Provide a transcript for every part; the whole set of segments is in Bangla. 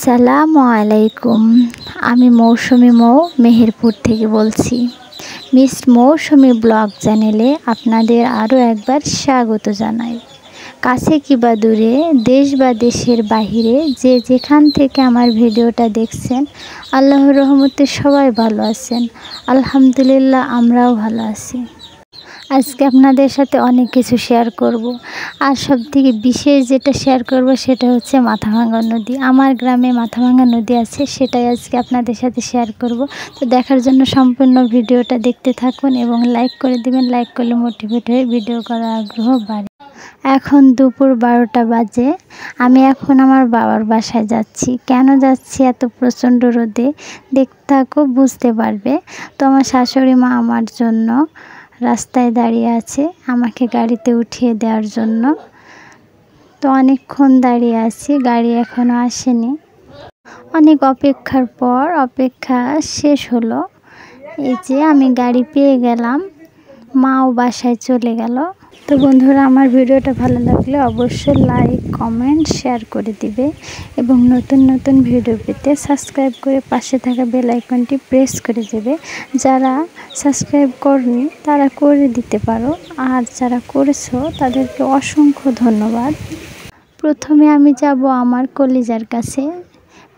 আসসালামু আলাইকুম। আমি মৌসুমী মেহেরপুর থেকে বলছি। মিস মৌসুমী ব্লগ চ্যানেলে আপনাদের আরও একবার স্বাগত জানাই। কাছে কিংবা দূরে, দেশ বা দেশের বাহিরে যে যেখান থেকে আমার ভিডিওটা দেখছেন, আল্লাহর রহমতে সবাই ভালো আছেন। আলহামদুলিল্লাহ, আমরাও ভালো আছি। আজকে আপনাদের সাথে অনেক কিছু শেয়ার করব, আর সবথেকে বিশেষ যেটা শেয়ার করব সেটা হচ্ছে মাথাভাঙ্গা নদী। আমার গ্রামে মাথাভাঙ্গা নদী আছে, সেটাই আজকে আপনাদের সাথে শেয়ার করব। তো দেখার জন্য সম্পূর্ণ ভিডিওটা দেখতে থাকুন এবং লাইক করে দিবেন। লাইক করলে মোটিভেট হয়ে ভিডিও করার আগ্রহ বাড়ে। এখন দুপুর 12টা বাজে। আমি এখন আমার বাবার বাসায় যাচ্ছি। কেন যাচ্ছি এত প্রচণ্ড রোদে, দেখতে থাকো, বুঝতে পারবে। তো আমার শাশুড়ি মা আমার জন্য রাস্তায় দাঁড়িয়ে আছে আমাকে গাড়িতে উঠিয়ে দেওয়ার জন্য। তো অনেকক্ষণ দাঁড়িয়ে আছি, গাড়ি এখনও আসেনি। অনেক অপেক্ষার পর অপেক্ষা শেষ হলো। এই যে আমি গাড়ি পেয়ে গেলাম, মাও বাসায় চলে গেল। তো বন্ধুরা, আমার ভিডিওটা ভালো লাগলে অবশ্যই লাইক, কমেন্ট, শেয়ার করে দিবে এবং নতুন নতুন ভিডিও পেতে সাবস্ক্রাইব করে পাশে থাকা বেল আইকনটি প্রেস করে দেবে। যারা সাবস্ক্রাইব করনি তারা করে দিতে পারো, আর যারা করেছো তাদেরকে অসংখ্য ধন্যবাদ। প্রথমে আমি যাব আমার কলিজার কাছে,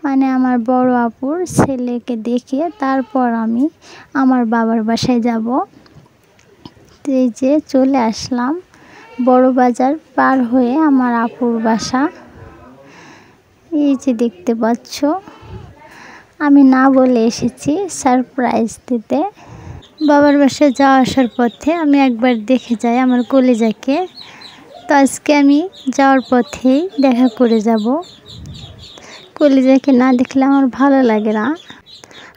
মানে আমার বড় আপুর ছেলেকে দেখে তারপর আমি আমার বাবার বাসায় যাব। এই যে চলে আসলাম, বড় বাজার পার হয়ে আমার আপুর বাসা। এই যে দেখতে পাচ্ছ, আমি না বলে এসেছি সারপ্রাইজ দিতে। বাবার বাসায় যাওয়া আসার পথে আমি একবার দেখে যাই আমার কলিজাকে। তো আজকে আমি যাওয়ার পথেই দেখা করে যাব। কলিজাকে না দেখলে আমার ভালো লাগে না।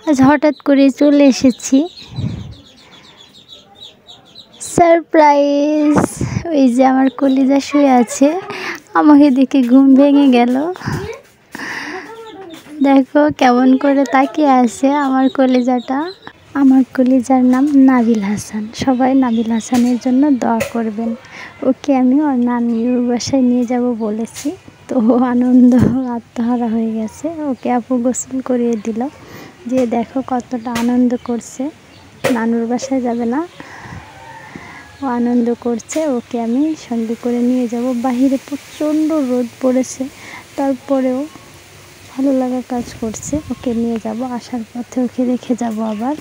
আজ হঠাৎ করে চলে এসেছি। সারপ্রাইজ! ওই যে আমার কলিজা শুয়ে আছে, আমাকে দেখে ঘুম ভেঙে গেল। দেখো কেমন করে তাকিয়ে আছে আমার কলিজাটা। আমার কলিজার নাম নাবিল হাসান। সবাই নাবিল হাসানের জন্য দোয়া করবেন। ওকে আমি ওর নানির বাসায় নিয়ে যাব বলেছি। তো আনন্দ আত্মহারা হয়ে গেছে। ওকে আপু গোসল করিয়ে দিল, যে দেখো কতটা আনন্দ করছে। নানুর বাসায় যাবে না, ও আনন্দ করছে। ওকে আমি সঙ্গে করে নিয়ে যাব। বাহিরে প্রচণ্ড রোদ পড়েছে, তারপরেও ভালো লাগা কাজ করছে। ওকে নিয়ে যাব, আসার পথে ওকে রেখে যাব আবার।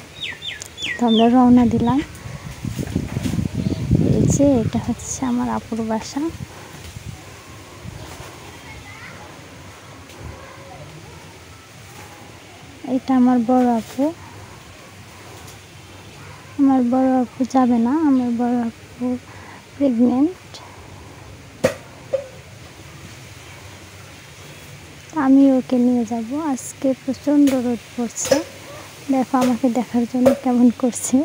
তো আমরা রওনা দিলাম। এই যে এটা হচ্ছে আমার আপুর বাসা। এটা আমার বড় আপু। আমার বড় আপু যাবে না, আমার বড় আপু প্রেগনেন্ট। আমি ওকে নিয়ে যাব। আজকে প্রচণ্ড রোদ পড়ছে। দেখো আমাকে দেখার জন্য কেমন করছে।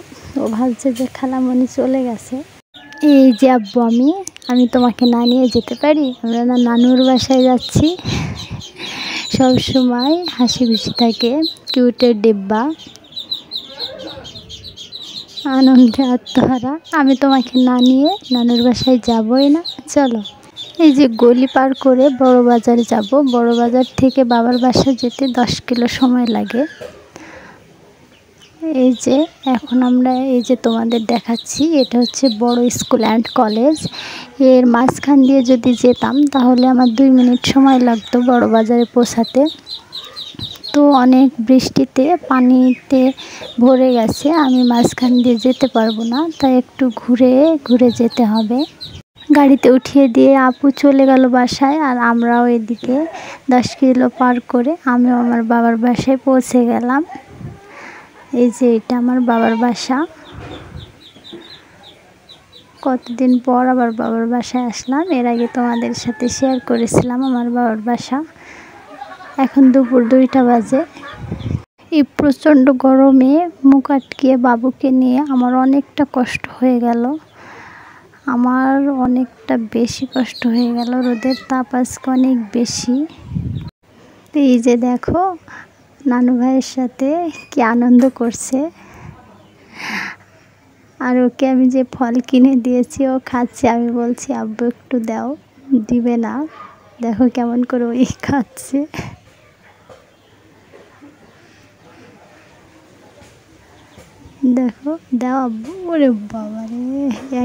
ও ভাবছে যে খালামণি চলে গেছে। এই যে আব্বু, আমি তোমাকে না নিয়ে যেতে পারি? আমরা না নানুর বাসায় যাচ্ছি। সব সময় হাসি খুশি থাকে, কিউটের ডিব্বা, আনন্দে আত্মহারা। আমি তোমাকে না নিয়ে নানুর বাসায় যাবই না, চলো। এই যে গলি পার করে বড় বাজারে যাব। বড় বাজার থেকে বাবার বাসা যেতে 10 কিলো সময় লাগে। এই যে এখন আমরা এই যে তোমাদের দেখাচ্ছি, এটা হচ্ছে বড় স্কুল অ্যান্ড কলেজ। এর মাঝখান দিয়ে যদি যেতাম তাহলে আমার 2 মিনিট সময় লাগতো বড় বাজারে পৌঁছাতে। তো অনেক বৃষ্টিতে পানিতে ভরে গেছে, আমি মাঝখান দিয়ে যেতে পারবো না, তাই একটু ঘুরে ঘুরে যেতে হবে। গাড়িতে উঠিয়ে দিয়ে আপু চলে গেল বাসায়, আর আমরাও এদিকে 10 কিলো পার করে আমিও আমার বাবার বাসায় পৌঁছে গেলাম। এই যে এটা আমার বাবার বাসা। কতদিন পর আবার বাবার বাসায় আসলাম। এর আগে তোমাদের সাথে শেয়ার করেছিলাম আমার বাবার বাসা। এখন দুপুর 2টা বাজে। এই প্রচণ্ড গরমে মুখ আটকিয়ে বাবুকে নিয়ে আমার অনেকটা কষ্ট হয়ে গেল। আমার অনেকটা বেশি কষ্ট হয়ে গেল। রোদের তাপ আজকে অনেক বেশি। এই যে দেখো নানু ভাইয়ের সাথে কি আনন্দ করছে। আর ওকে আমি যে ফল কিনে দিয়েছি ও খাচ্ছে। আমি বলছি আব্বু একটু দাও, দিবে না। দেখো কেমন করে ওই খাচ্ছে। দেখো দেওয়া, ওরে বাবা রে,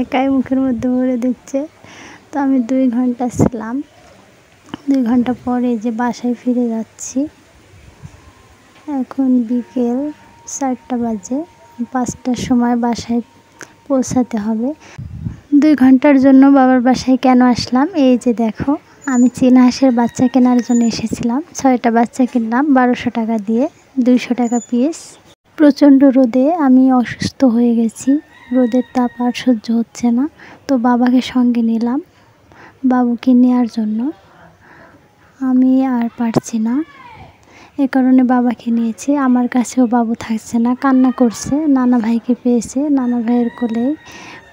একাই মুখের মধ্যে ভরে দিচ্ছে। তো আমি 2 ঘন্টা ছিলাম, 2 ঘন্টা পরে যে বাসায় ফিরে যাচ্ছি। এখন বিকেল 4টা বাজে, 5টার সময় বাসায় পৌঁছাতে হবে। 2 ঘন্টার জন্য বাবার বাসায় কেন আসলাম, এই যে দেখো, আমি চীনা হাঁসের বাচ্চা কেনার জন্য এসেছিলাম। 6টা বাচ্চা কিনলাম 1200 টাকা দিয়ে, 200 টাকা পিস। প্রচণ্ড রোদে আমি অসুস্থ হয়ে গেছি, রোদের তাপ আর সহ্য হচ্ছে না। তো বাবাকে সঙ্গে নিলাম বাবুকে নেওয়ার জন্য, আমি আর পারছি না, এ কারণে বাবাকে নিয়েছি। আমার কাছেও বাবু থাকছে না, কান্না করছে, নানা ভাইকে পেয়েছে, নানা ভাইয়ের কোলেই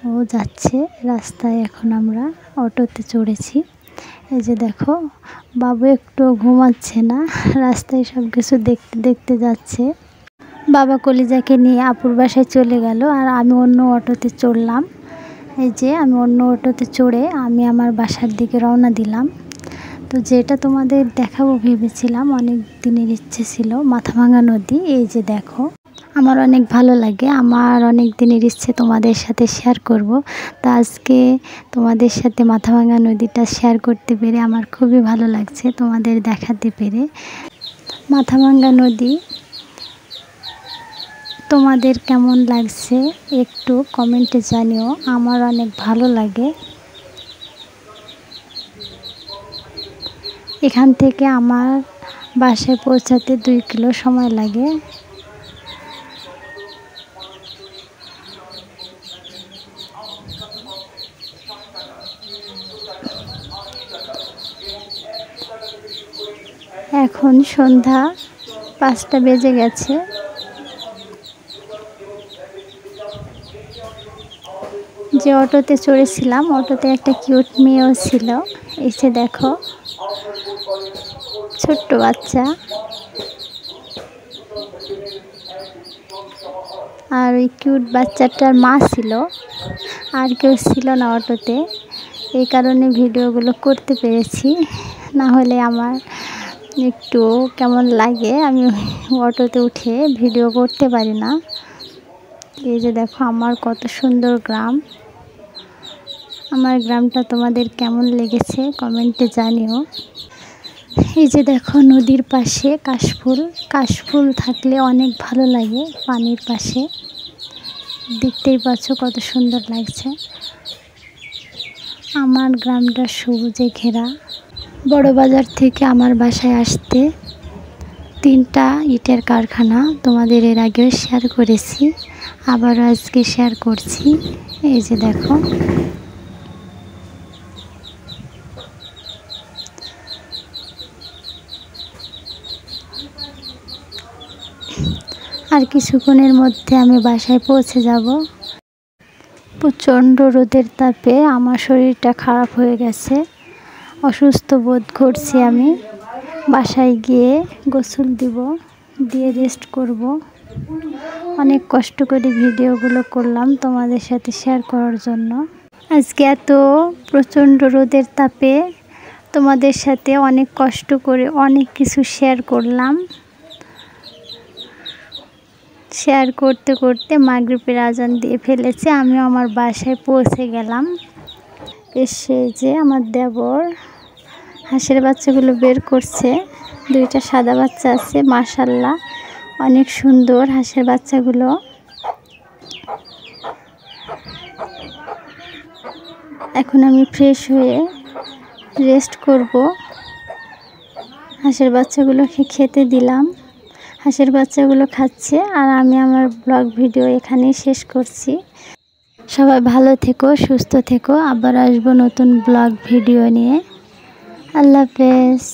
ও যাচ্ছে রাস্তায়। এখন আমরা অটোতে চড়েছি। এই যে দেখো, বাবু একটু ঘুমাচ্ছে না, রাস্তায় সব কিছু দেখতে দেখতে যাচ্ছে। বাবা কলিজাকে নিয়ে আপুর বাসায় চলে গেল, আর আমি অন্য অটোতে চড়লাম। এই যে আমি অন্য অটোতে চড়ে আমি আমার বাসার দিকে রওনা দিলাম। তো যেটা তোমাদের দেখাবো ভেবেছিলাম, অনেক দিনের ইচ্ছে ছিল, মাথাভাঙা নদী। এই যে দেখো, আমার অনেক ভালো লাগে, আমার অনেক দিনের ইচ্ছে তোমাদের সাথে শেয়ার করব। তো আজকে তোমাদের সাথে মাথাভাঙা নদীটা শেয়ার করতে পেরে আমার খুবই ভালো লাগছে, তোমাদের দেখাতে পেরে। মাথাভাঙা নদী তোমাদের কেমন লাগছে একটু কমেন্টে জানিও, আমার অনেক ভালো লাগে। এখান থেকে আমার বাসায় পৌঁছাতে 2 কিলো সময় লাগে। এখন সন্ধ্যা 5টা বেজে গেছে। যে অটোতে চড়েছিলাম, অটোতে একটা কিউট মেয়েও ছিল। এসে দেখো, ছোট্ট বাচ্চা, আর ওই কিউট বাচ্চাটার মা ছিল, আর কেউ ছিল না অটোতে। এই কারণে ভিডিওগুলো করতে পেরেছি, না হলে আমার একটু কেমন লাগে, আমি অটোতে উঠে ভিডিও করতে পারি না। এই যে দেখো, আমার কত সুন্দর গ্রাম। আমার গ্রামটা তোমাদের কেমন লেগেছে কমেন্টে জানিও। এই যে দেখো, নদীর পাশে কাশফুল, কাশফুল থাকলে অনেক ভালো লাগে পানির পাশে, দেখতেই পাচ্ছ কত সুন্দর লাগছে। আমার গ্রামটা সবুজে ঘেরা। বড় বাজার থেকে আমার বাসায় আসতে 3টা ইটের কারখানা, তোমাদের এর আগেও শেয়ার করেছি, আবারও আজকে শেয়ার করছি। এই যে দেখো, আর কিছুক্ষণের মধ্যে আমি বাসায় পৌঁছে যাব। প্রচণ্ড রোদের তাপে আমার শরীরটা খারাপ হয়ে গেছে, অসুস্থ বোধ করছি। আমি বাসায় গিয়ে গোসল দিব, দিয়ে রেস্ট করব। অনেক কষ্ট করে ভিডিওগুলো করলাম তোমাদের সাথে শেয়ার করার জন্য। আজকে এত প্রচণ্ড রোদের তাপে তোমাদের সাথে অনেক কষ্ট করে অনেক কিছু শেয়ার করলাম। শেয়ার করতে করতে মাগরিবের আজান দিয়ে ফেলেছে, আমিও আমার বাসায় পৌঁছে গেলাম। এসে যে আমার দেবর হাঁসের বাচ্চাগুলো বের করছে, 2টা সাদা বাচ্চা আছে, মাশাআল্লাহ অনেক সুন্দর হাঁসের বাচ্চাগুলো। এখন আমি ফ্রেশ হয়ে রেস্ট করব। হাঁসের বাচ্চাগুলোকে খেতে দিলাম, হাঁসের বাচ্চাগুলো খাচ্ছে, আর আমি আমার ব্লগ ভিডিও এখানেই শেষ করছি। সবাই ভালো থেকো, সুস্থ থেকো, আবার আসবো নতুন ব্লগ ভিডিও নিয়ে। আল্লাহ হাফেজ।